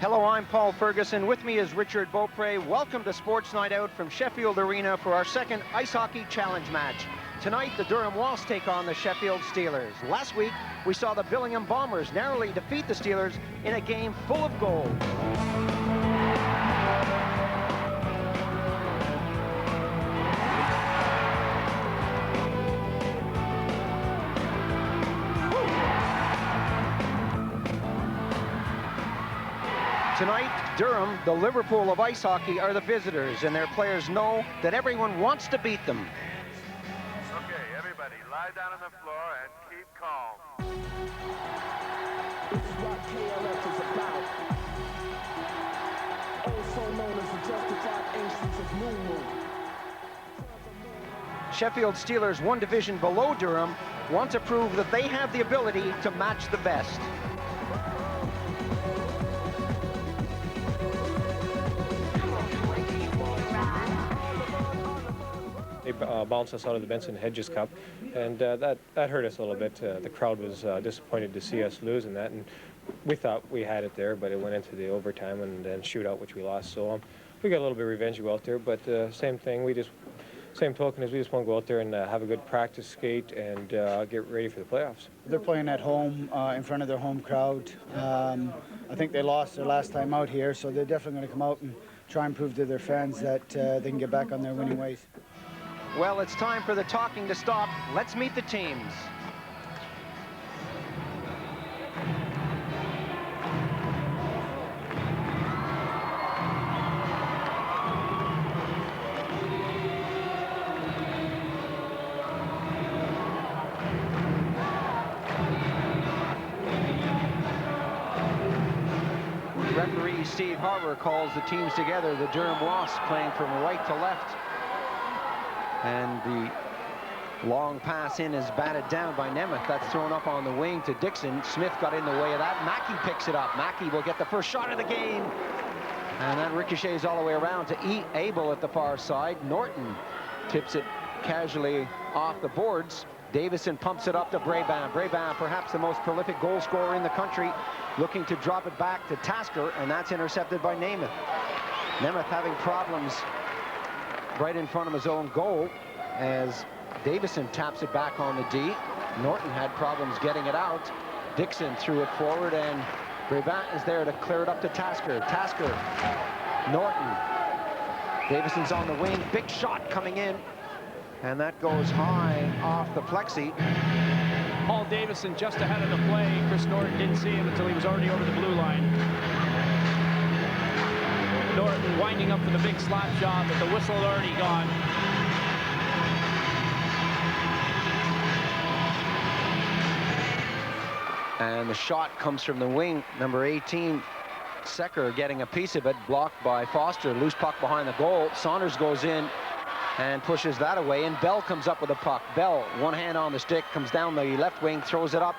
Hello, I'm Paul Ferguson. With me is Richard Beaupre. Welcome to Sports Night Out from Sheffield Arena for our second Ice Hockey Challenge match. Tonight, the Durham Wasps take on the Sheffield Steelers. Last week, we saw the Billingham Bombers narrowly defeat the Steelers in a game full of goals. Tonight, Durham, the Liverpool of ice hockey, are the visitors, and their players know that everyone wants to beat them. Okay, everybody, lie down on the floor and keep calm. This is what KLF is about. Also known as the justified ancients of New Moon. Sheffield Steelers, one division below Durham, want to prove that they have the ability to match the best. They bounced us out of the Benson Hedges Cup, and that hurt us a little bit. The crowd was disappointed to see us lose in that, and we thought we had it there, but it went into the overtime and then shootout, which we lost. So we got a little bit of revenge to go out there, but same thing. Same token as we just want to go out there and have a good practice skate and get ready for the playoffs. They're playing at home in front of their home crowd. I think they lost their last time out here, so they're definitely going to come out and try and prove to their fans that they can get back on their winning ways. Well, it's time for the talking to stop. Let's meet the teams. Referee Steve Harbour calls the teams together. The Durham Wasps playing from right to left. And the long pass in is batted down by Nemeth. That's thrown up on the wing to Dixon. Smith got in the way of that. Mackey picks it up. Mackey will get the first shot of the game. And that ricochets all the way around to Abel at the far side. Norton tips it casually off the boards. Davison pumps it up to Brabant. Brabant, perhaps the most prolific goal scorer in the country, looking to drop it back to Tasker, and that's intercepted by Nemeth. Nemeth having problems right in front of his own goal as Davison taps it back on the D. Norton had problems getting it out. Dixon threw it forward, and Brabant is there to clear it up to Tasker. Tasker, Norton. Davison's on the wing. Big shot coming in, and that goes high off the plexi. Paul Davison just ahead of the play. Chris Norton didn't see him until he was already over the blue line. Norton winding up for the big slap job, but the whistle had already gone. And the shot comes from the wing. Number 18, Secker, getting a piece of it, blocked by Foster. Loose puck behind the goal. Saunders goes in and pushes that away, and Bell comes up with the puck. Bell, one hand on the stick, comes down the left wing, throws it up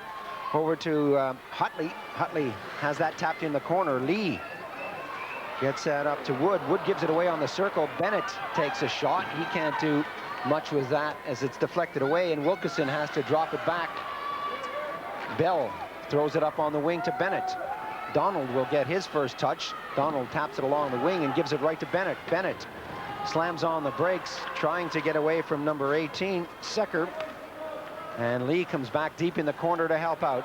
over to Hutley. Hutley has that tapped in the corner. Lee gets that up to Wood. Wood gives it away on the circle. Bennett takes a shot. He can't do much with that as it's deflected away, and Wilkinson has to drop it back. Bell throws it up on the wing to Bennett. Donald will get his first touch. Donald taps it along the wing and gives it right to Bennett. Bennett slams on the brakes, trying to get away from number 18, Secker. And Lee comes back deep in the corner to help out.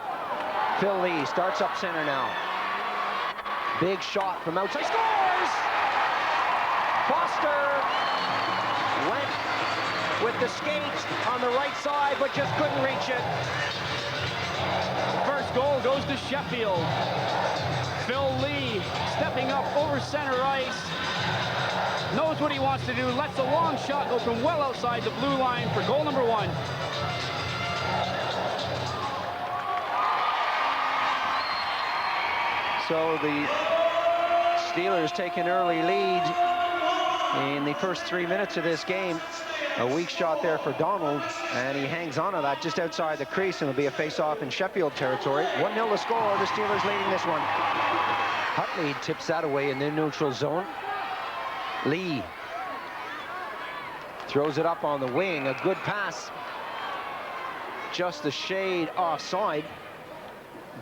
Phil Lee starts up center now. Big shot from outside. Scores! Foster went with the skate on the right side, but just couldn't reach it. First goal goes to Sheffield. Phil Lee stepping up over center ice. Knows what he wants to do. Lets a long shot go from well outside the blue line for goal number 1. So the Steelers take an early lead in the first 3 minutes of this game. A weak shot there for Donald, and he hangs on to that just outside the crease, and it'll be a face-off in Sheffield territory. 1-0 to score. The Steelers leading this one. Hutley tips that away in the neutral zone. Lee throws it up on the wing. A good pass. Just a shade offside.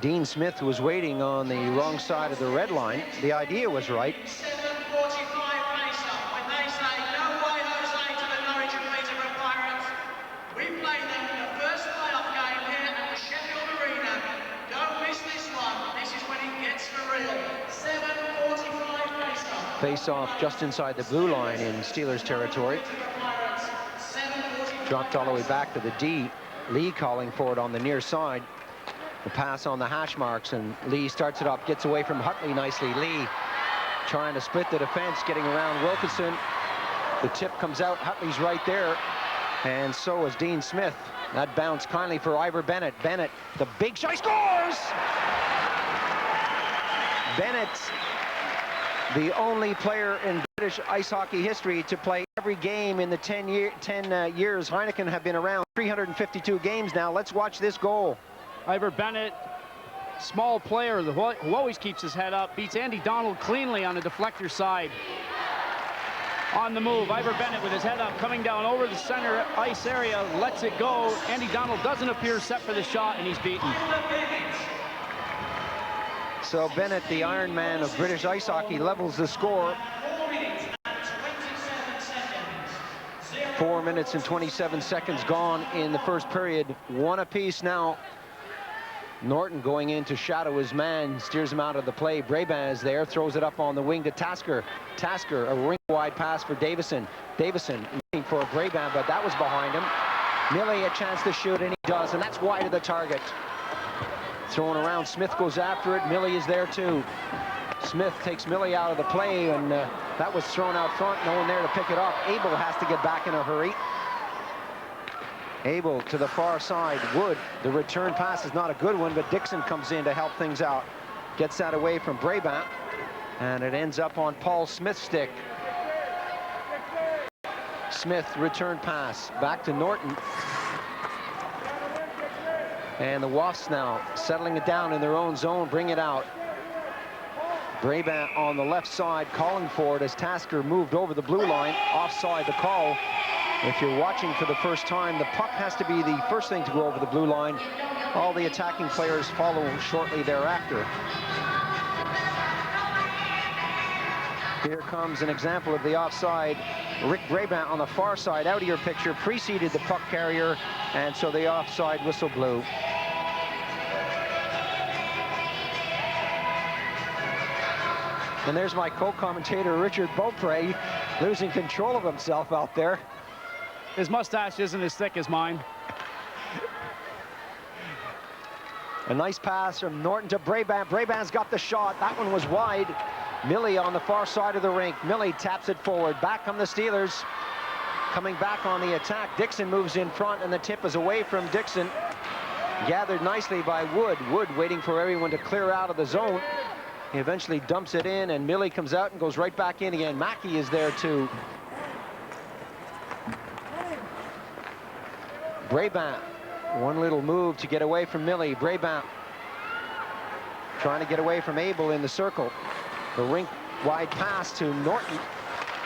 Dean Smith was waiting on the wrong side of the red line. The idea was right. 7:45 face-off. When they say no way Jose to the Norwich and Peterborough Pirates, we play them in the first playoff game here at the Sheffield Arena. Don't miss this one. This is when it gets for real. 7:45 face-off. Face-off just inside the blue line in Steelers territory. Dropped all the way back to the D. Lee calling for it on the near side. The pass on the hash marks, and Lee starts it up, gets away from Hutley nicely. Lee trying to split the defense, getting around Wilkinson. The tip comes out, Hutley's right there, and so is Dean Smith. That bounce kindly for Ivor Bennett. Bennett, the big shot, he scores! Bennett, the only player in British ice hockey history to play every game in the 10 years Heineken have been around. 352 games now. Let's watch this goal. Ivor Bennett, small player who always keeps his head up, beats Andy Donald cleanly on the deflector side. On the move, Ivor Bennett with his head up, coming down over the center ice area, lets it go. Andy Donald doesn't appear set for the shot, and he's beaten. So Bennett, the Iron Man of British ice hockey, levels the score. 4 minutes and 27 seconds gone in the first period. One apiece now. Norton going in to shadow his man, steers him out of the play. Brabant is there, throws it up on the wing to Tasker. Tasker, a ring-wide pass for Davison. Davison looking for Brabant, but that was behind him. Millie a chance to shoot, and he does, and that's wide of the target. Thrown around, Smith goes after it. Millie is there too. Smith takes Millie out of the play, and that was thrown out front. No one there to pick it up. Abel has to get back in a hurry. Abel to the far side. Wood, the return pass is not a good one, but Dixon comes in to help things out. Gets that away from Brabant, and it ends up on Paul Smith's stick. Smith, return pass, back to Norton. And the Wasps now settling it down in their own zone, bring it out. Brabant on the left side calling for it as Tasker moved over the blue line. Offside the call. If you're watching for the first time, the puck has to be the first thing to go over the blue line. All the attacking players follow shortly thereafter. Here comes an example of the offside. Rick Brabant on the far side, out of your picture, preceded the puck carrier, and so the offside whistle blew. And there's my co-commentator, Richard Beaupre, losing control of himself out there. His mustache isn't as thick as mine. A nice pass from Norton to Brabant. Brabant's got the shot. That one was wide. Millie on the far side of the rink. Millie taps it forward. Back come the Steelers. Coming back on the attack. Dixon moves in front, and the tip is away from Dixon. Gathered nicely by Wood. Wood waiting for everyone to clear out of the zone. He eventually dumps it in, and Millie comes out and goes right back in again. Mackey is there too. Brabant, one little move to get away from Millie. Brabant trying to get away from Abel in the circle. The rink-wide pass to Norton.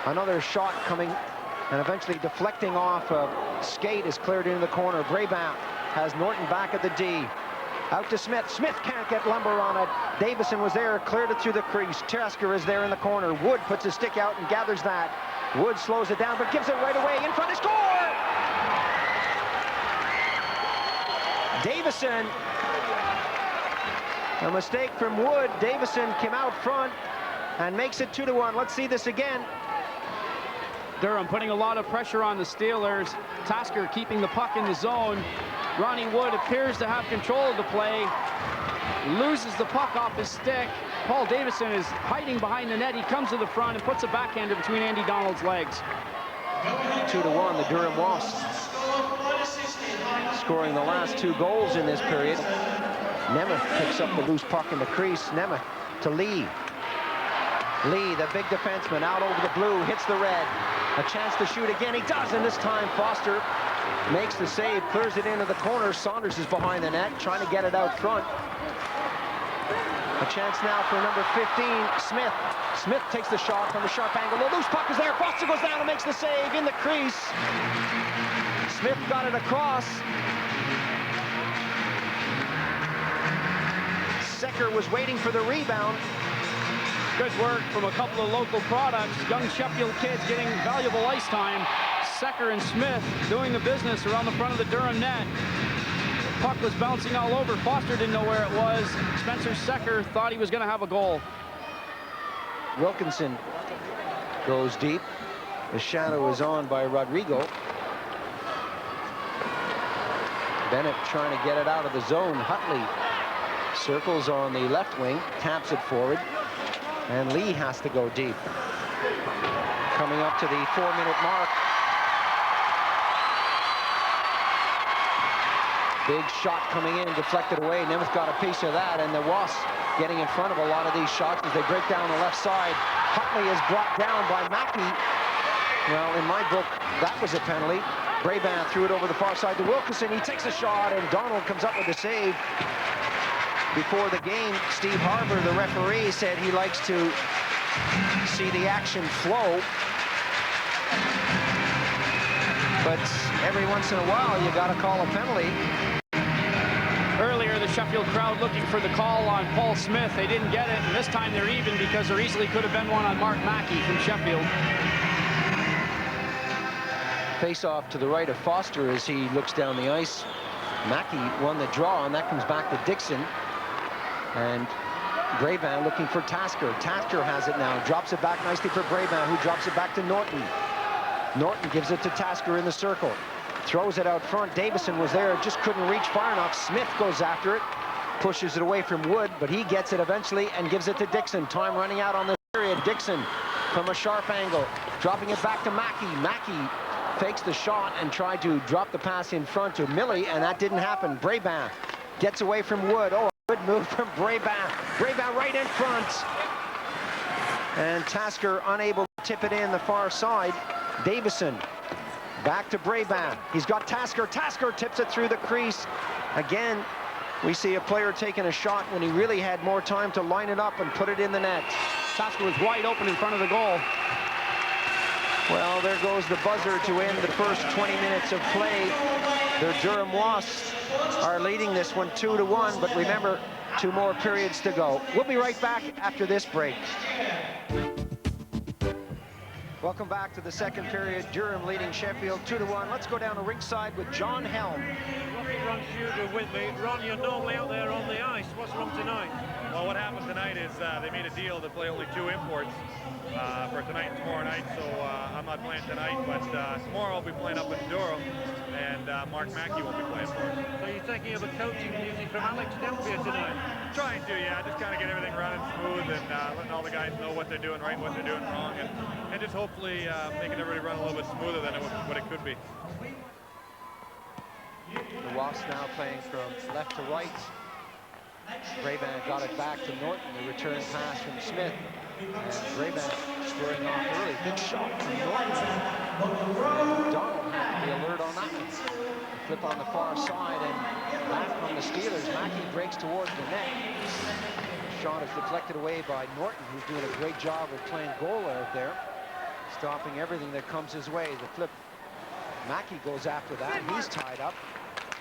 Another shot coming, and eventually deflecting off a skate is cleared into the corner. Brabant has Norton back at the D. Out to Smith. Smith can't get lumber on it. Davison was there, cleared it through the crease. Tasker is there in the corner. Wood puts his stick out and gathers that. Wood slows it down, but gives it right away. In front, to score! Davison. A mistake from Wood. Davison came out front and makes it 2-1. Let's see this again. Durham putting a lot of pressure on the Steelers. Tasker keeping the puck in the zone. Ronnie Wood appears to have control of the play. Loses the puck off his stick. Paul Davison is hiding behind the net. He comes to the front and puts a backhander between Andy Donald's legs. 2-1, the Durham Wasps scoring the last 2 goals in this period. Nemeth picks up the loose puck in the crease. Nemeth to Lee. Lee, the big defenseman, out over the blue, hits the red. A chance to shoot again. He does, and this time Foster makes the save, clears it into the corner. Saunders is behind the net, trying to get it out front. A chance now for number 15, Smith. Smith takes the shot from the sharp angle. The loose puck is there. Foster goes down and makes the save in the crease. Smith got it across. Secker was waiting for the rebound. Good work from a couple of local products. Young Sheffield kids getting valuable ice time. Secker and Smith doing the business around the front of the Durham net. The puck was bouncing all over. Foster didn't know where it was. Spencer Secker thought he was going to have a goal. Wilkinson goes deep. The shadow is on by Rodrigo. Bennett trying to get it out of the zone. Hutley circles on the left wing, taps it forward, and Lee has to go deep. Coming up to the 4-minute mark. Big shot coming in, deflected away. Nemeth got a piece of that, and the Wasps getting in front of a lot of these shots as they break down the left side. Hutley is brought down by Mackey. Well, in my book, that was a penalty. Brabant threw it over the far side to Wilkinson. He takes a shot, and Donald comes up with the save. Before the game, Steve Harbour, the referee, said he likes to see the action flow. But every once in a while, you got to call a penalty. Earlier, the Sheffield crowd looking for the call on Paul Smith. They didn't get it, and this time they're even because there easily could have been one on Mark Mackey from Sheffield. Face off to the right of Foster as he looks down the ice. Mackey won the draw, and that comes back to Dixon. And Brabant looking for Tasker. Tasker has it now, drops it back nicely for Brabant, who drops it back to Norton. Norton gives it to Tasker in the circle. Throws it out front. Davison was there, just couldn't reach far enough. Smith goes after it, pushes it away from Wood, but he gets it eventually and gives it to Dixon. Time running out on this period. Dixon from a sharp angle, dropping it back to Mackey. Mackey fakes the shot and tried to drop the pass in front to Millie, and that didn't happen. Brabant gets away from Wood. Oh, good move from Brabant. Brabant right in front. And Tasker unable to tip it in the far side. Davison back to Brabant. He's got Tasker. Tasker tips it through the crease. Again, we see a player taking a shot when he really had more time to line it up and put it in the net. Tasker was wide open in front of the goal. Well, there goes the buzzer to end the first 20 minutes of play. The Durham Wasps are leading this one 2-1, but remember, 2 more periods to go. We'll be right back after this break. Welcome back to the second period. Durham leading Sheffield 2-1. Let's go down to ringside with John Helm. Ron SHUDRA with me. Ron, you're normally out there on the ice. What's wrong tonight? Well, what happened tonight is they made a deal to play only 2 imports for tonight and tomorrow night, so I'm not playing tonight, but tomorrow I'll be playing up in Durham, and Mark Mackey will be playing for us. So you're taking over coaching music from Alex Delpia tonight? Trying to, yeah, just kind of get everything running smooth and letting all the guys know what they're doing right and what they're doing wrong, and just hopefully making everybody run a little bit smoother than what it could be. The Wasps now playing from left to right. Brabant got it back to Norton, the return pass from Smith. And Brabant squaring off early. Good shot from Norton. And Donald had to be alert on that one. Flip on the far side, and back from the Steelers. Mackey breaks towards the net. The shot is deflected away by Norton, who's doing a great job of playing goal out there, stopping everything that comes his way. The flip. Mackey goes after that. He's tied up.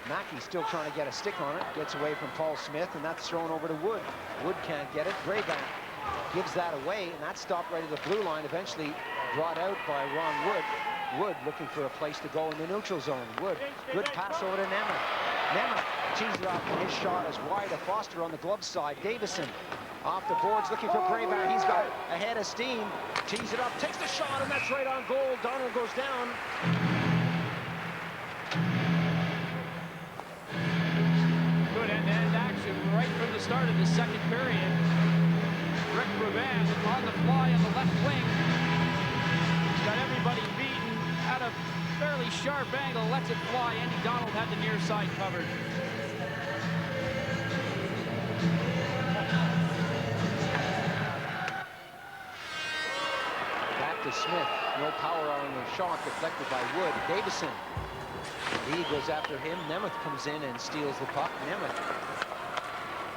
Mackey still trying to get a stick on it, gets away from Paul Smith, and that's thrown over to Wood. Wood can't get it. Brabant gives that away, and that's stopped right at the blue line, eventually brought out by Ron Wood. Wood looking for a place to go in the neutral zone. Wood, good pass over to Nemeth. Nemeth tees it off, and his shot is wide of Foster on the glove side. Davison off the boards looking for Brabant. He's got a head of steam, tees it up, takes the shot, and that's right on goal. Donald goes down. End-to-end action right from the start of the second period. Rick Brabant on the fly on the left wing. He's got everybody beaten at a fairly sharp angle, lets it fly. Andy Donald had the near side covered. Back to Smith. No power on the shot, deflected by Wood. Davison. Lee goes after him. Nemeth comes in and steals the puck. Nemeth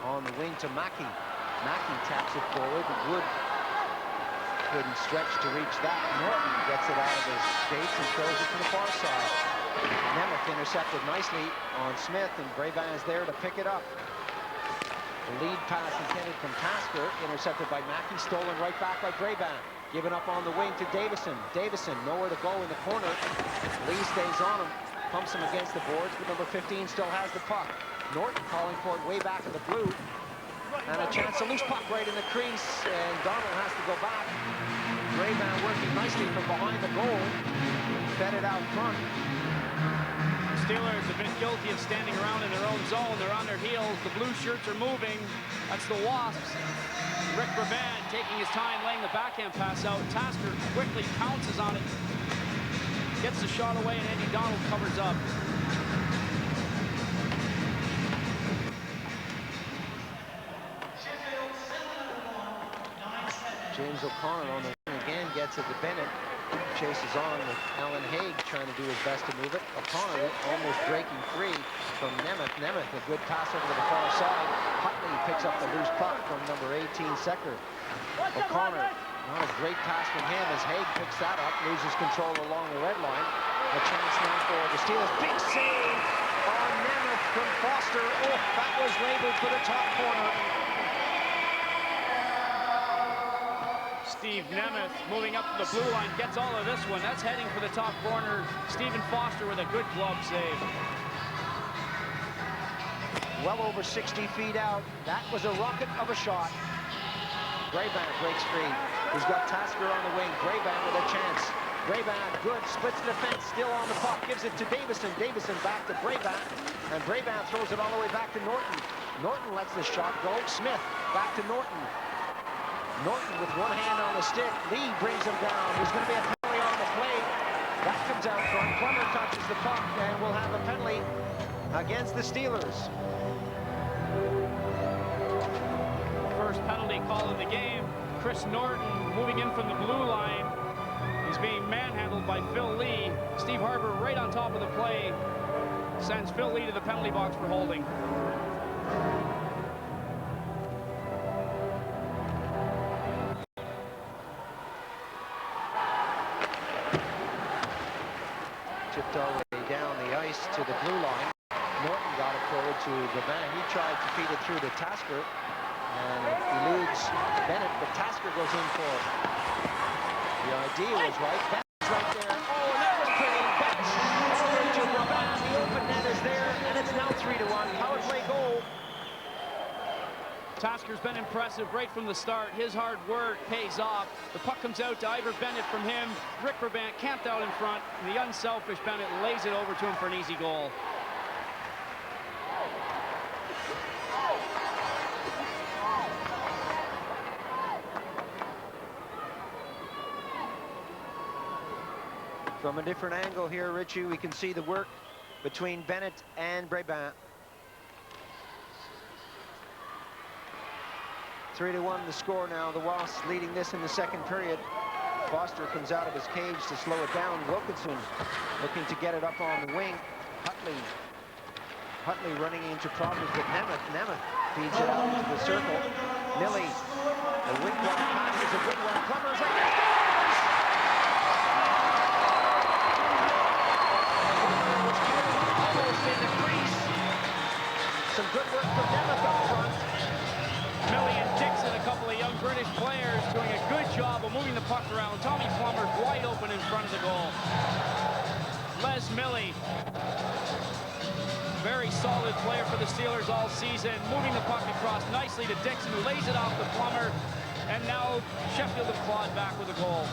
on the wing to Mackey. Mackey taps it forward. Wood couldn't stretch to reach that. Norton gets it out of his skates and throws it to the far side. Nemeth intercepted nicely on Smith, and Brabant is there to pick it up. The lead pass intended from Tasker, intercepted by Mackey, stolen right back by Brabant. Given up on the wing to Davison. Davison, nowhere to go in the corner. Lee stays on him, pumps him against the boards, but number 15 still has the puck. Norton calling for it way back in the blue. And a chance, a loose puck right in the crease, and Donald has to go back. Brabant working nicely from behind the goal. Fed it out front. Steelers have been guilty of standing around in their own zone. They're on their heels. The blue shirts are moving. That's the Wasps. Rick Brabant taking his time, laying the backhand pass out. Tasker quickly pounces on it. Gets the shot away, and Andy Donald covers up. James O'Connor on the wing again, gets it to Bennett. Chases on with Alan Haig trying to do his best to move it. O'Connor almost breaking free from Nemeth. Nemeth, a good pass over to the far side. Hutley picks up the loose puck from number 18, Secker. O'Connor, not a great pass from him as Haig picks that up, loses control along the red line. A chance now for the Steelers. Big save on Nemeth from Foster. Oh, that was labeled for the top corner. Steve Nemeth moving up to the blue line, gets all of this one. That's heading for the top corner. Stephen Foster with a good glove save. Well over 60 feet out. That was a rocket of a shot. Brabant breaks free. He's got Tasker on the wing. Brabant with a chance. Brabant, good, splits the defense, still on the puck, gives it to Davison. Davison back to Brabant, and Brabant throws it all the way back to Norton. Norton lets the shot go. Smith back to Norton. Norton with one hand on the stick. Lee brings him down. There's going to be a penalty on the play. That comes out front. Plummer touches the puck, and we'll have a penalty against the Steelers. First penalty call of the game. Chris Norton moving in from the blue line. He's being manhandled by Phil Lee. Steve Harbour right on top of the play. Sends Phil Lee to the penalty box for holding. Tipped all the way down the ice to the blue line. Norton got it forward to Brabant. He tried to feed it through to Tasker and eludes Bennett, but Tasker goes in for it. The idea was right. Bennett's right there. Oh, that was pretty. Bennett over to Brabant. The open net is there, and it's now 3-1. Power play goal. Tasker's been impressive right from the start. His hard work pays off. The puck comes out to Ivor Bennett from him. Rick Brabant camped out in front, and the unselfish Bennett lays it over to him for an easy goal. From a different angle here, Richie, we can see the work between Bennett and Brabant. 3-1 the score now. The Wasps leading this in the second period. Foster comes out of his cage to slow it down. Wilkinson looking to get it up on the wing. Hutley running into problems with Nemeth. Nemeth feeds it out into the circle. Millie, the wing block pass is a good one. Plummer's like that. Almost in the crease. Some good work from Nemeth up front. Millie and Dixon, a couple of young British players, doing a good job of moving the puck around. Tommy Plummer wide open in front of the goal. Les Millie, very solid player for the Steelers all season, moving the puck across nicely to Dixon, who lays it off the Plummer, and now Sheffield have clawed back with a goal.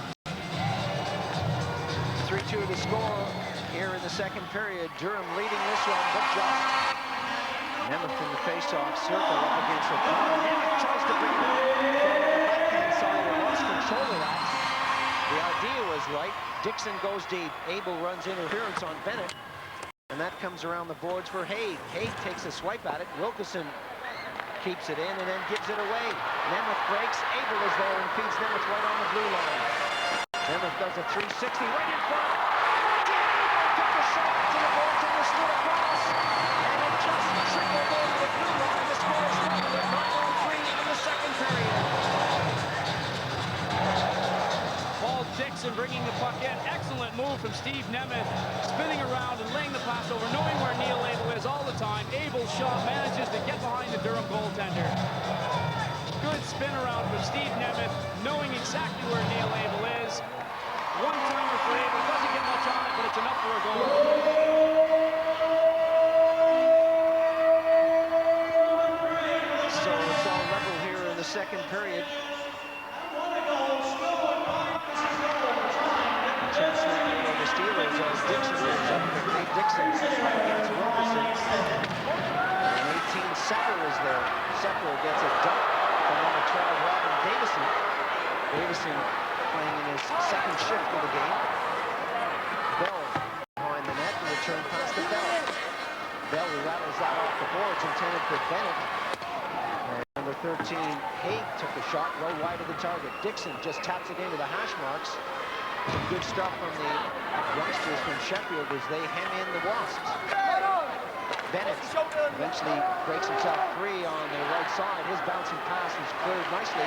3-2 to score here in the second period. Durham leading this one, but just Nemeth from the face-off circle up against O'Connor. Nemeth tries to bring it up from the backhand side and lost control of that. The idea was right. Dixon goes deep. Abel runs interference on Bennett, and that comes around the boards for Haig. Haig takes a swipe at it. Wilkinson keeps it in and then gives it away. Nemeth breaks. Abel is there and feeds Nemeth right on the blue line. Nemeth does a 360 right in front. Took a shot to the boards and was slid across. And it just trickled over the blue line. The score is doubled at 9:03 in the second period. Paul Dixon Dixon bringing the puck in. Excellent move from Steve Nemeth, spinning around and laying the pass over, knowing where Neil Abel is all the time. Abel's shot manages to get behind the Durham goaltender. Good spin around from Steve Nemeth, knowing exactly where Neil Abel is. One-timer for Abel, doesn't get much on it, but it's enough for a goal. So it's all level here in the second period. Chance now for the Steelers as Dixon moves up. Nate Dixon up against Wilkerson. And 18 Sepper is there. Sepper gets a dunk from number 12, Robin Davison. Davison playing in his second shift of the game. Bell behind the net, and return pass to Bell. Bell rattles that off the boards, intended for Bennett. And number 13, Haig took a shot right wide of the target. Dixon just taps it into the hash marks. Some good stuff from the youngsters from Sheffield as they hem in the Wasps. Bennett eventually breaks himself free on the right side. His bouncing pass was cleared nicely.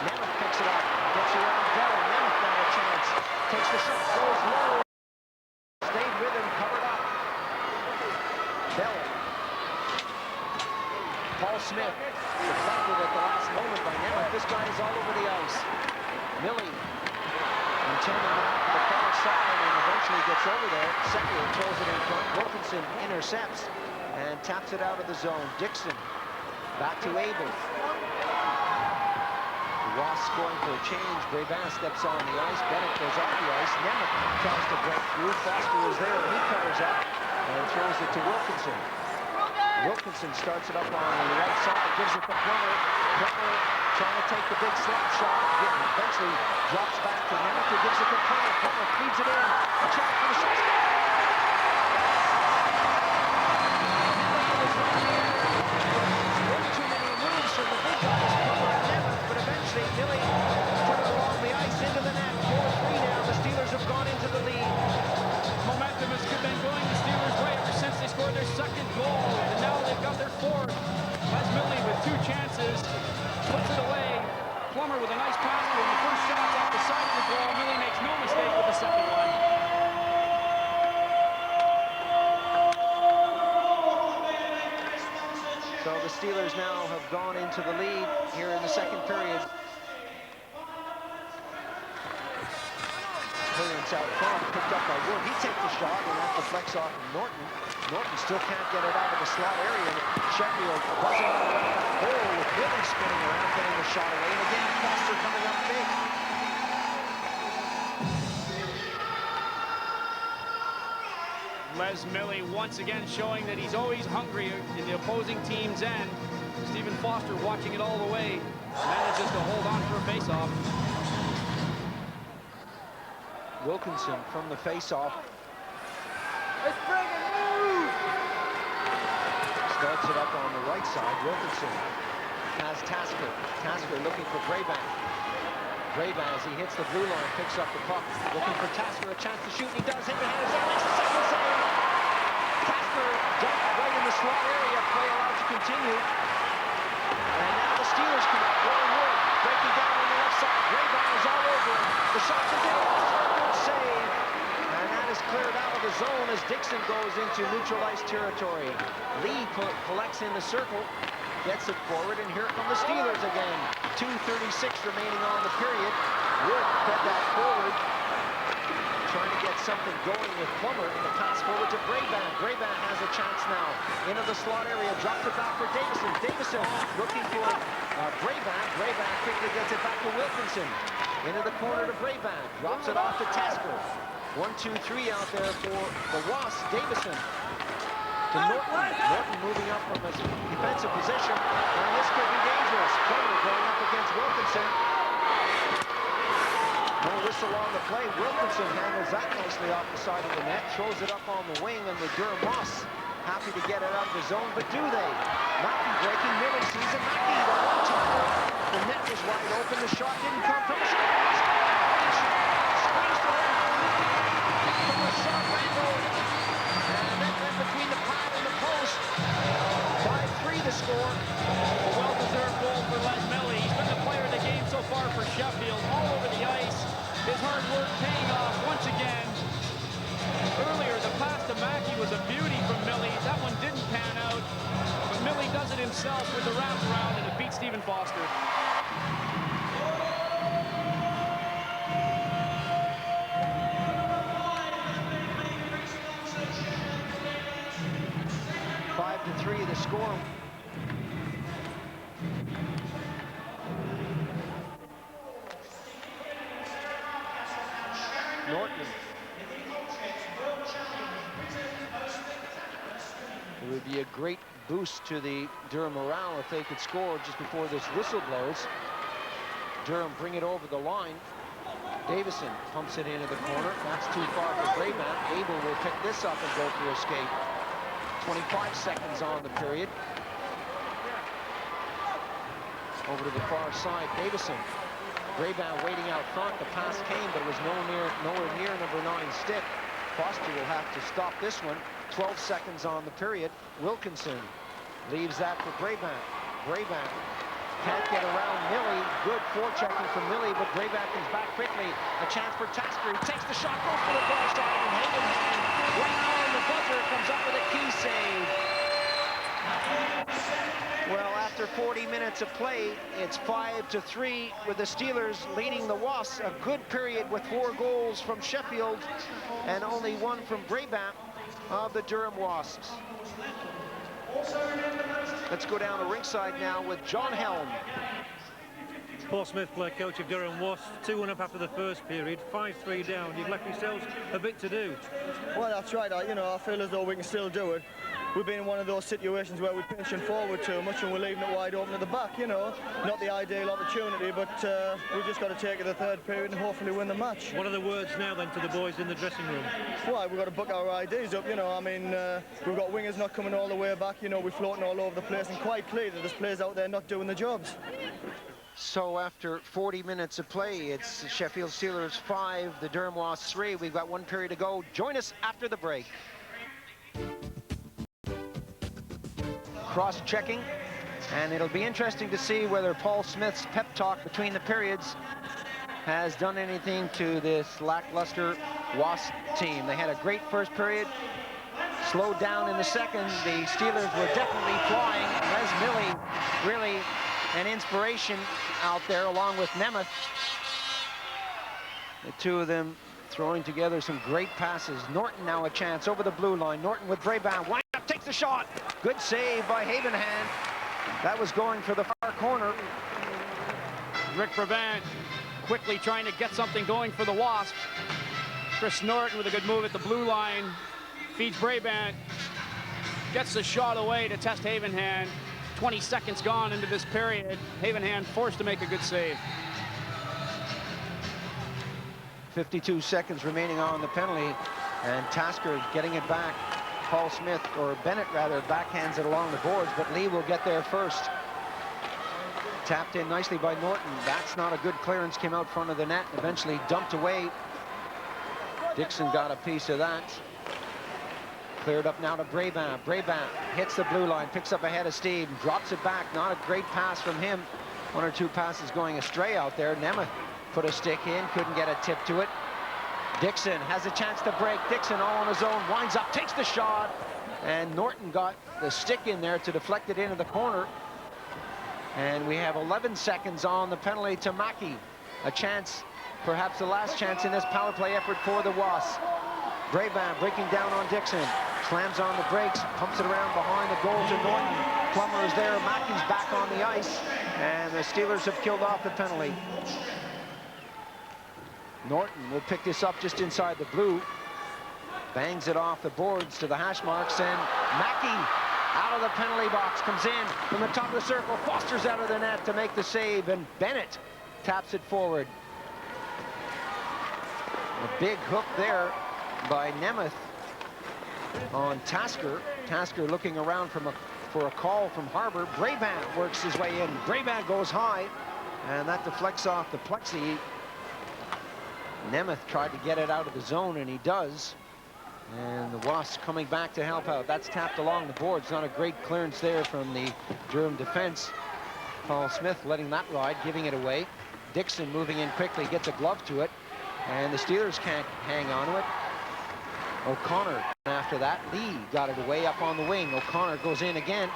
Nemeth picks it up, gets around Bell. Nemeth got a chance, takes the shot, goes low. Stayed with him, covered up. Bell. Paul Smith deflected at the last moment by Nemeth. This guy is all over the ice. Millie. Intending that for the far side and eventually gets over there. Sepper throws it in front. Wilkinson intercepts and taps it out of the zone. Dixon back to Abel. The Wasps scoring for a change. Brevin steps on the ice. Bennett goes off the ice. Nemeth tries to break through. Foster is there. He covers up and throws it to Wilkinson. Wilkinson starts it up on the right side. Gives it to Plummer. Plummer trying to take the big slap shot. Eventually drops back to Nemeth, who gives it to Plummer. Plummer feeds it in. A chance for the shot. Way too many moves from the big guys, Plummer and Nemeth, but eventually Millie put it along the ice into the net. 4-3 now. The Steelers have gone into the lead. Momentum has been going the Steelers' way ever since they scored their second goal, and now they've got their fourth. Les Millie with two chances, puts it away. Plummer with a nice pass to him. The first shot's off the side of the goal. Millie makes no mistake with the second one. So the Steelers now have gone into the lead here in the second period. Clearance out front, picked up by Wood. He takes the shot, and that deflects off of Norton. Norton still can't get it out of the slot area. Sheffield buzzing around that hole with Willie spinning around, getting the shot away. And again, Foster coming up big. Les Millie once again showing that he's always hungry in the opposing team's end. Stephen Foster watching it all the way, manages to hold on for a face-off. Wilkinson from the face-off. Let's bring it, move! Starts it up on the right side. Wilkinson has Tasker. Tasker looking for Brevin. Brevin, as he hits the blue line, picks up the puck. Looking for Tasker, a chance to shoot. He does. Hit-to-head is there. Makes the second save. Tasker dumped right in the slot area. Play allowed to continue. And now the Steelers come up. Roy Wood breaking down on the left side. Brevin is all over him. The shot's a good save. And that is cleared out of the zone as Dixon goes into neutral ice territory. Lee collects in the circle, gets it forward, and here come the Steelers again. 2:36 remaining on the period. Wood fed that forward, trying to get something going with Plummer, and the pass forward to Brevin. Brevin has a chance now into the slot area, drops it back for Davison. Davison looking for Brevin. Brevin quickly gets it back to Wilkinson. Into the corner to Brevin, drops it off to Tasker. 1-2-3 out there for the Wasps. Davison to Norton. Norton moving up from his defensive position, and this could be dangerous. Plummer going up against Wilkinson. No whistle on the play. Wilkinson handles that nicely off the side of the net, throws it up on the wing, and the Durham Wasps happy to get it out of the zone, but do they? Mackey breaking, Millie sees it. Mackey, the one-timer. The net was wide open. The shot didn't come from the shot. Squeezed it in from the shot angle. And then went between the pad and the post. 5-3 to score. A well-deserved goal for Les Millie. He's been the player of the game so far for Sheffield, all over the ice. His hard work himself with the wraparound and it beat Stephen Foster. Five to 3 the score. Norton. It would be a great boost to the Durham morale if they could score just before this whistle blows. Durham bring it over the line. Davison pumps it into the corner. That's too far for Brabant. Abel will pick this up and go for escape. 25 seconds on the period. Over to the far side, Davison. Brabant waiting out front. The pass came, but it was nowhere near number 9 stick. Foster will have to stop this one. 12 seconds on the period. Wilkinson leaves that for Brabant. Brabant can't get around Millie. Good forechecking from Millie, but Brabant comes back quickly. A chance for Tasker. He takes the shot, goes for the far side, and Hagen right on the buzzer comes up with a key save. Well, after 40 minutes of play, it's 5 to 3 with the Steelers leading the Wasps. A good period with 4 goals from Sheffield and only 1 from Brabant of the Durham Wasps. Let's go down to ringside now with John Helm. Paul Smith, player coach of Durham Wasps, 2-1 up after the first period, 5-3 down. You've left yourselves a bit to do. Well, that's right. I feel as though we can still do it. We've been in one of those situations where we're pushing forward too much and we're leaving it wide open at the back, Not the ideal opportunity, but we've just got to take it the third period and hopefully win the match. What are the words now then to the boys in the dressing room? Well, we've got to book our IDs up, we've got wingers not coming all the way back, we're floating all over the place, and quite clear that there's players out there not doing the jobs. So after 40 minutes of play, it's Sheffield Steelers 5, the Durham Wasps 3. We've got 1 period to go. Join us after the break. Cross-checking, and it'll be interesting to see whether Paul Smith's pep talk between the periods has done anything to this lackluster Wasp team. They had a great first period, slowed down in the second. The Steelers were definitely flying. Les Millie really an inspiration out there along with Nemeth. The two of them throwing together some great passes. Norton now a chance over the blue line. Norton with Brabant, wind up, takes the shot. Good save by Havenhand. That was going for the far corner. Rick Brabant quickly trying to get something going for the Wasps. Chris Norton with a good move at the blue line. Feeds Brabant. Gets the shot away to test Havenhand. 20 seconds gone into this period. Havenhand forced to make a good save. 52 seconds remaining on the penalty, and Tasker getting it back. Paul Smith, or Bennett rather, backhands it along the boards, but Lee will get there first. Tapped in nicely by Norton. That's not a good clearance, came out front of the net, eventually dumped away. Dixon got a piece of that. Cleared up now to Brabant. Brabant hits the blue line, picks up ahead of Steve, drops it back. Not a great pass from him. 1 or 2 passes going astray out there. Nemeth put a stick in, couldn't get a tip to it. Dixon has a chance to break. Dixon all on his own, winds up, takes the shot, and Norton got the stick in there to deflect it into the corner. And we have 11 seconds on the penalty to Mackey. A chance, perhaps the last chance in this power play effort for the Wasps. Brabant breaking down on Dixon, slams on the brakes, pumps it around behind the goal to Norton. Plummer is there, Mackey's back on the ice, and the Steelers have killed off the penalty. Norton will pick this up just inside the blue, bangs it off the boards to the hash marks, and Mackey out of the penalty box comes in from the top of the circle. Foster's out of the net to make the save, and Bennett taps it forward. A big hook there by Nemeth on Tasker. Tasker looking around for a call from Harbour. Brabant works his way in. Brabant goes high, and that deflects off the plexi. Nemeth tried to get it out of the zone, and he does. And the Wasps coming back to help out. That's tapped along the boards. Not a great clearance there from the Durham defense. Paul Smith letting that ride, giving it away. Dixon moving in quickly, gets a glove to it, and the Steelers can't hang on to it. O'Connor after that. Lee got it away up on the wing. O'Connor goes in again.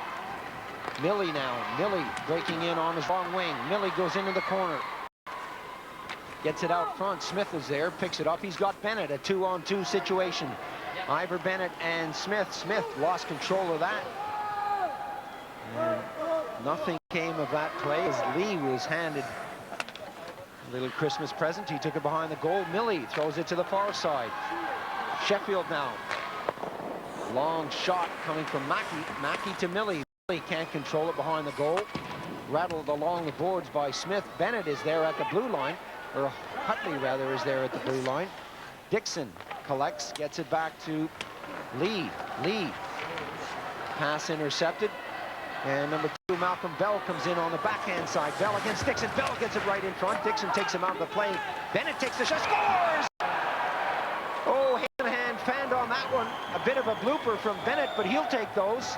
Millie now. Millie breaking in on his wrong wing. Millie goes into the corner. Gets it out front. Smith is there, picks it up. He's got Bennett, a 2-on-2 situation. Ivor Bennett and Smith. Smith lost control of that. And nothing came of that play as Lee was handed a little Christmas present. He took it behind the goal. Millie throws it to the far side. Sheffield now. Long shot coming from Mackey. Mackey to Millie. Millie can't control it behind the goal. Rattled along the boards by Smith. Bennett is there at the blue line. Or Hutley, rather, is there at the blue line. Dixon collects, gets it back to Lee. Lee. Pass intercepted. And number 2, Malcolm Bell, comes in on the backhand side. Bell against Dixon. Bell gets it right in front. Dixon takes him out of the play. Bennett takes the shot. Scores! Oh, hand fanned on that one. A bit of a blooper from Bennett, but he'll take those.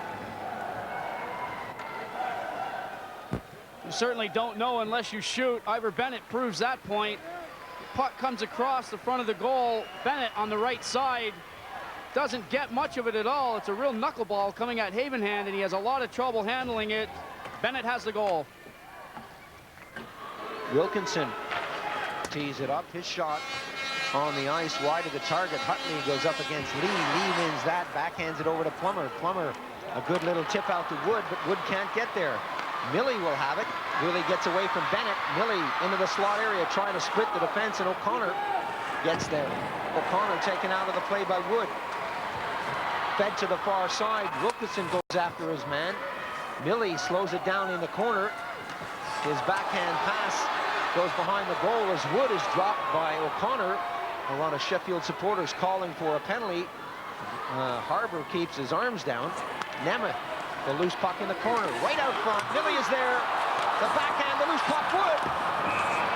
You certainly don't know unless you shoot. Ivor Bennett proves that point. Puck comes across the front of the goal. Bennett on the right side doesn't get much of it at all. It's a real knuckleball coming at Havenhand, and he has a lot of trouble handling it. Bennett has the goal. Wilkinson tees it up. His shot on the ice, wide of the target. Hutley goes up against Lee. Lee wins that, backhands it over to Plummer. Plummer, a good little tip out to Wood, but Wood can't get there. Millie will have it. Willie gets away from Bennett. Millie into the slot area, trying to split the defense, and O'Connor gets there. O'Connor taken out of the play by Wood. Fed to the far side. Wilkinson goes after his man. Millie slows it down in the corner. His backhand pass goes behind the goal as Wood is dropped by O'Connor. A lot of Sheffield supporters calling for a penalty. Harbour keeps his arms down. Nemeth, the loose puck in the corner, right out front. Millie is there. The backhand, the loose puck, Wood.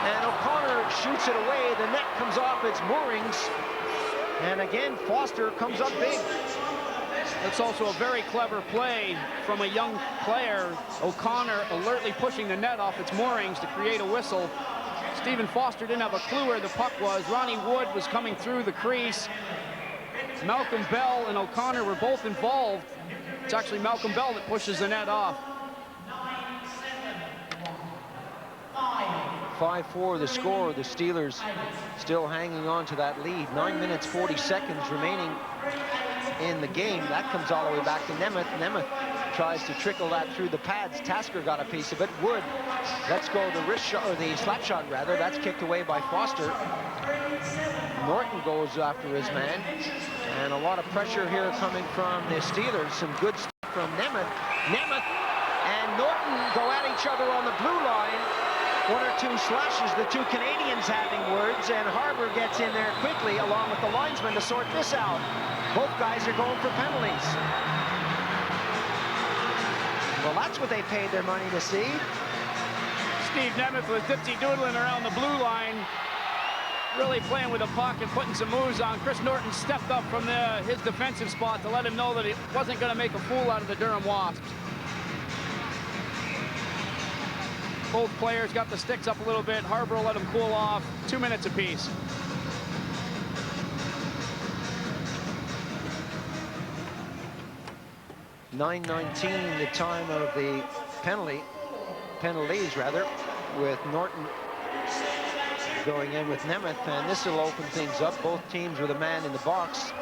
And O'Connor shoots it away. The net comes off its moorings. And again, Foster comes up big. That's also a very clever play from a young player. O'Connor alertly pushing the net off its moorings to create a whistle. Stephen Foster didn't have a clue where the puck was. Ronnie Wood was coming through the crease. Malcolm Bell and O'Connor were both involved. It's actually Malcolm Bell that pushes the net off. 5-4 the score. The Steelers still hanging on to that lead. 9 minutes 40 seconds remaining in the game. That comes all the way back to Nemeth. Nemeth tries to trickle that through the pads. Tasker got a piece of it. Wood lets go the wrist shot, or the slap shot rather. That's kicked away by Foster. Norton goes after his man. And a lot of pressure here coming from the Steelers. Some good stuff from Nemeth. Nemeth and Norton go at each other on the blue line. 1 or 2 slashes, the 2 Canadians having words, and Harbour gets in there quickly along with the linesman to sort this out. Both guys are going for penalties. Well, that's what they paid their money to see. Steve Nemeth was dipsy-doodling around the blue line, really playing with the puck and putting some moves on. Chris Norton stepped up from his defensive spot to let him know that he wasn't going to make a fool out of the Durham Wasps. Both players got the sticks up a little bit. Harbour let them cool off. 2 minutes apiece. .9:19 the time of the penalties rather, with Norton going in with Nemeth, and this will open things up. Both teams with a man in the box.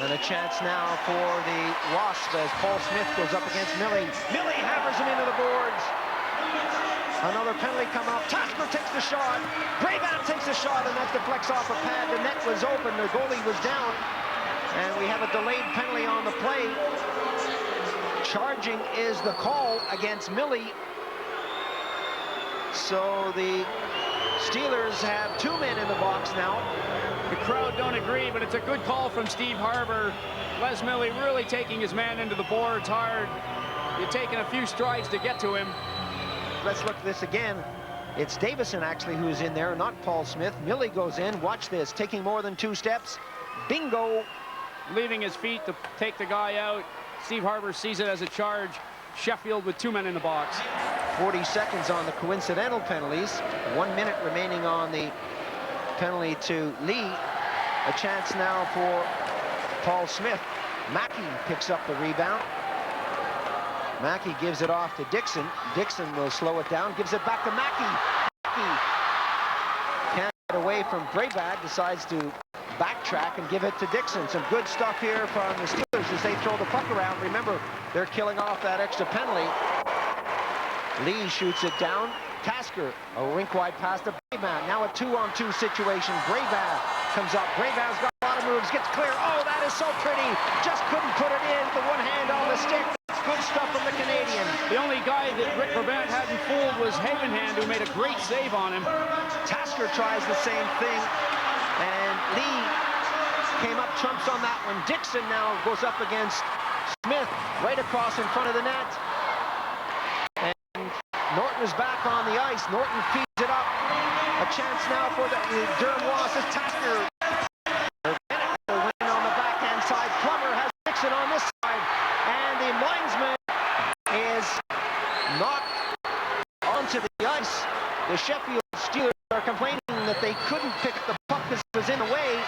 And a chance now for the Wasps as Paul Smith goes up against Millie. Millie hammers him into the boards. Another penalty come up. Tasker takes the shot. Brabant takes the shot, and that deflects off a pad. The net was open. The goalie was down. And we have a delayed penalty on the play. Charging is the call against Millie. So the Steelers have 2 men in the box now. The crowd don't agree, but it's a good call from Steve Harbour. Les Millie really taking his man into the boards hard. You're taking a few strides to get to him. Let's look at this again. It's Davison actually who's in there, not Paul Smith. Millie goes in. Watch this, taking more than 2 steps. Bingo. Leaving his feet to take the guy out. Steve Harbour sees it as a charge. Sheffield with 2 men in the box. 40 seconds on the coincidental penalties. 1 minute remaining on the penalty to Lee. A chance now for Paul Smith. Mackey picks up the rebound. Mackey gives it off to Dixon. Dixon will slow it down, gives it back to Mackey. Mackey can't get away from Brabad, decides to backtrack and give it to Dixon. Some good stuff here from the Steelers as they throw the puck around. Remember, they're killing off that extra penalty. Lee shoots it down. Tasker, a rink wide pass to Brabad. Now a 2-on-2 situation. Brabad comes up. Brabad's got a lot of moves, gets clear. Oh, that is so pretty. Just couldn't put it in. The one hand on the stick. Good stuff from the Canadian. The only guy that Rick Brabant hadn't fooled was Havenhand, who made a great save on him. Tasker tries the same thing, and Lee came up trumps on that one. Dixon now goes up against Smith, right across in front of the net. And Norton is back on the ice. Norton feeds it up. A chance now for the Durham Wasps. Tasker. Bennett will win on the backhand side. Plummer has Dixon on this side. And the linesman is knocked onto the ice. The Sheffield Steelers are complaining that they couldn't pick the puck because it was in the way.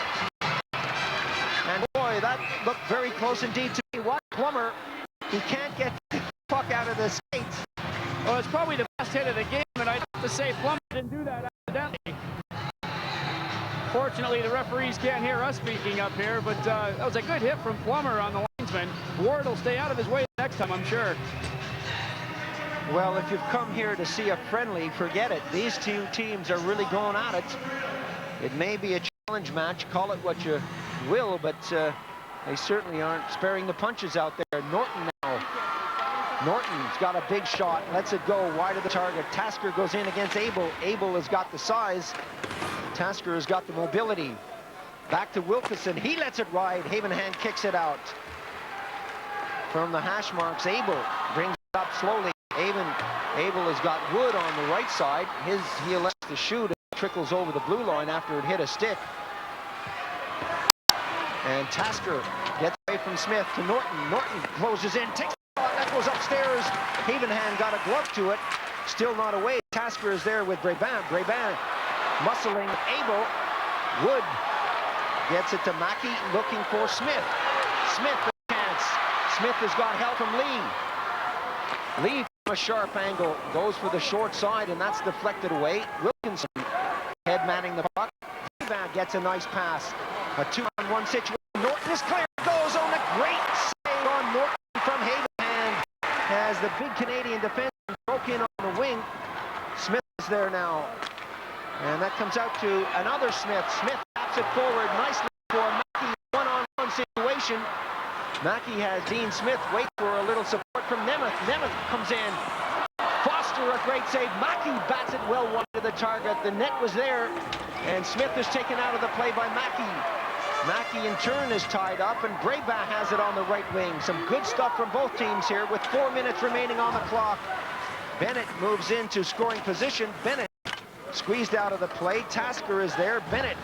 And boy, that looked very close indeed to me. Watch Plummer. He can't get the puck out of the skates. Well, it's probably the best hit of the game, and I'd have to say Plummer didn't do that accidentally. Fortunately, the referees can't hear us speaking up here, but that was a good hit from Plummer on the linesman. Ward will stay out of his way next time, I'm sure. Well, if you've come here to see a friendly, forget it. These two teams are really going at it. It may be a challenge match, call it what you will, but they certainly aren't sparing the punches out there. Norton now. Norton's got a big shot, lets it go wide of the target. Tasker goes in against Abel. Abel has got the size. Tasker has got the mobility. Back to Wilkinson. He lets it ride. Havenhand kicks it out. From the hash marks, Abel brings it up slowly. Abel has got Wood on the right side. His heel lets the shoot. It trickles over the blue line after it hit a stick. And Tasker gets away from Smith to Norton. Norton closes in, takes the shot, that goes upstairs. Havenhand got a glove to it. Still not away. Tasker is there with Brabant. Brabant muscling Abel. Wood gets it to Mackey, looking for Smith. Smith with a chance. Smith has got help from Lee. Lee from a sharp angle goes for the short side, and that's deflected away. Wilkinson head manning the puck. Brabant gets a nice pass. A 2-on-1 situation. Norton is clear. Goes on a great save on Norton from Havenhand as the big Canadian defenseman broke in on the wing. Smith is there now. And that comes out to another Smith. Smith taps it forward nicely for Mackey. One-on-one situation. Mackey has Dean Smith wait for a little support from Nemeth. Nemeth comes in. Foster, a great save. Mackey bats it well wide of the target. The net was there. And Smith is taken out of the play by Mackey. Mackey in turn is tied up, and Brabant has it on the right wing. Some good stuff from both teams here with 4 minutes remaining on the clock. Bennett moves into scoring position. Bennett squeezed out of the play. Tasker is there. Bennett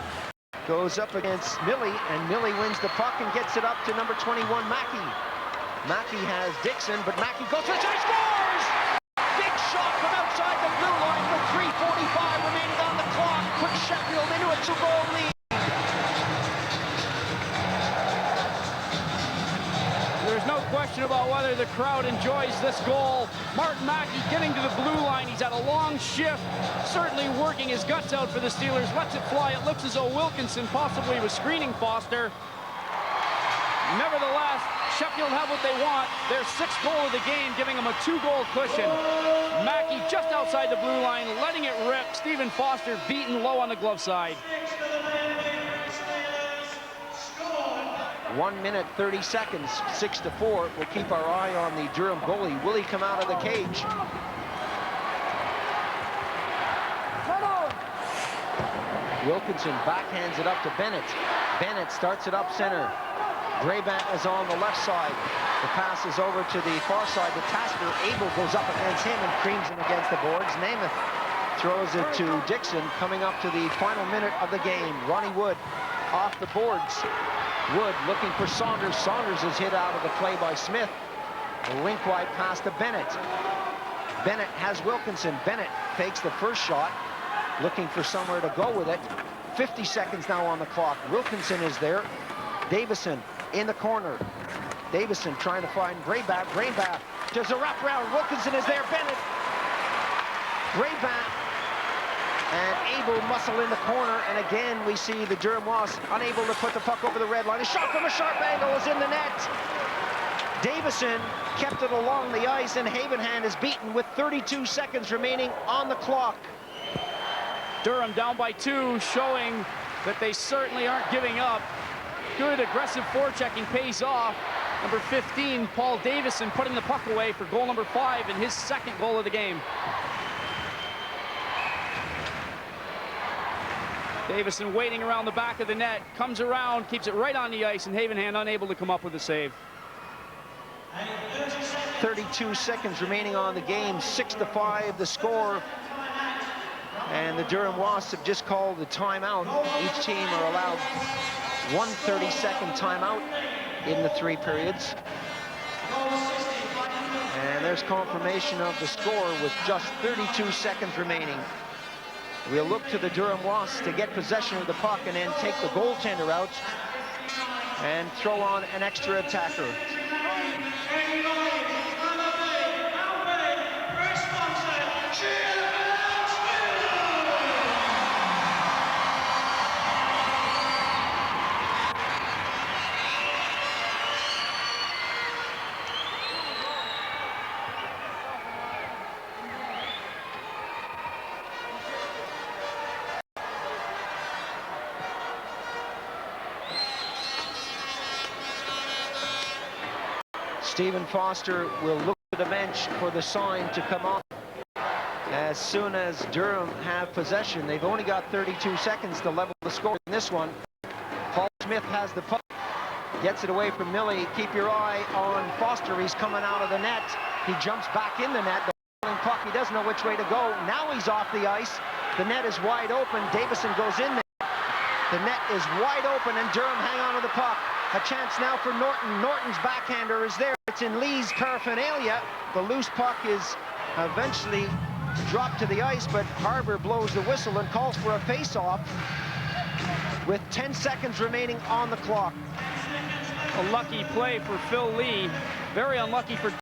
goes up against Millie, and Millie wins the puck and gets it up to number 21, Mackey. Mackey has Dixon, but Mackey goes to the shot, scores! Big shot from outside the blue line with 3:45 remaining on the clock. Puts Sheffield into a 2-goal lead. There's no question about whether the crowd enjoys this goal. Martin Mackey getting to the blue line. He's had a long shift, certainly working his guts out for the Steelers. Lets it fly. It looks as though Wilkinson possibly was screening Foster. Nevertheless, Sheffield have what they want. Their 6th goal of the game, giving them a 2-goal cushion. Mackey just outside the blue line, letting it rip. Stephen Foster beaten low on the glove side. 1 minute, 30 seconds, 6-4. We'll keep our eye on the Durham goalie. Will he come out of the cage? Wilkinson backhands it up to Bennett. Bennett starts it up center. Brabant is on the left side. The pass is over to the far side to Tasker. Abel goes up against him and creams him against the boards. Namath throws it to Dixon, coming up to the final minute of the game. Ronnie Wood off the boards. Wood looking for Saunders. Saunders is hit out of the play by Smith. A rink wide pass to Bennett. Bennett has Wilkinson. Bennett takes the first shot, looking for somewhere to go with it. 50 seconds now on the clock. Wilkinson is there. Davison in the corner. Davison trying to find Brabant. Brabant There's a wraparound. Wilkinson is there. Bennett. Rayban and Abel muscle in the corner. And again, we see the Durham Wasps unable to put the puck over the red line. A shot from a sharp angle is in the net. Davison kept it along the ice, and Havenhand is beaten with 32 seconds remaining on the clock. Durham down by 2, showing that they certainly aren't giving up. Good aggressive forechecking pays off. Number 15, Paul Davison, putting the puck away for goal number 5 and his second goal of the game. Davison waiting around the back of the net, comes around, keeps it right on the ice, and Havenhand unable to come up with a save. 32 seconds remaining on the game, 6-5 the score. And the Durham Wasps have just called the timeout. Each team are allowed one 30-second timeout in the 3 periods. And there's confirmation of the score with just 32 seconds remaining. We'll look to the Durham Wasps to get possession of the puck and then take the goaltender out and throw on an extra attacker. Stephen Foster will look to the bench for the sign to come off. As soon as Durham have possession, they've only got 32 seconds to level the score in this one. Paul Smith has the puck, gets it away from Millie. Keep your eye on Foster. He's coming out of the net. He jumps back in the net. The puck, he doesn't know which way to go. Now he's off the ice. The net is wide open. Davison goes in there. The net is wide open, and Durham hang on to the puck. A chance now for Norton. Norton's backhander is there. It's in Lee's paraphernalia. The loose puck is eventually dropped to the ice, but Harbour blows the whistle and calls for a face-off with 10 seconds remaining on the clock. A lucky play for Phil Lee. Very unlucky for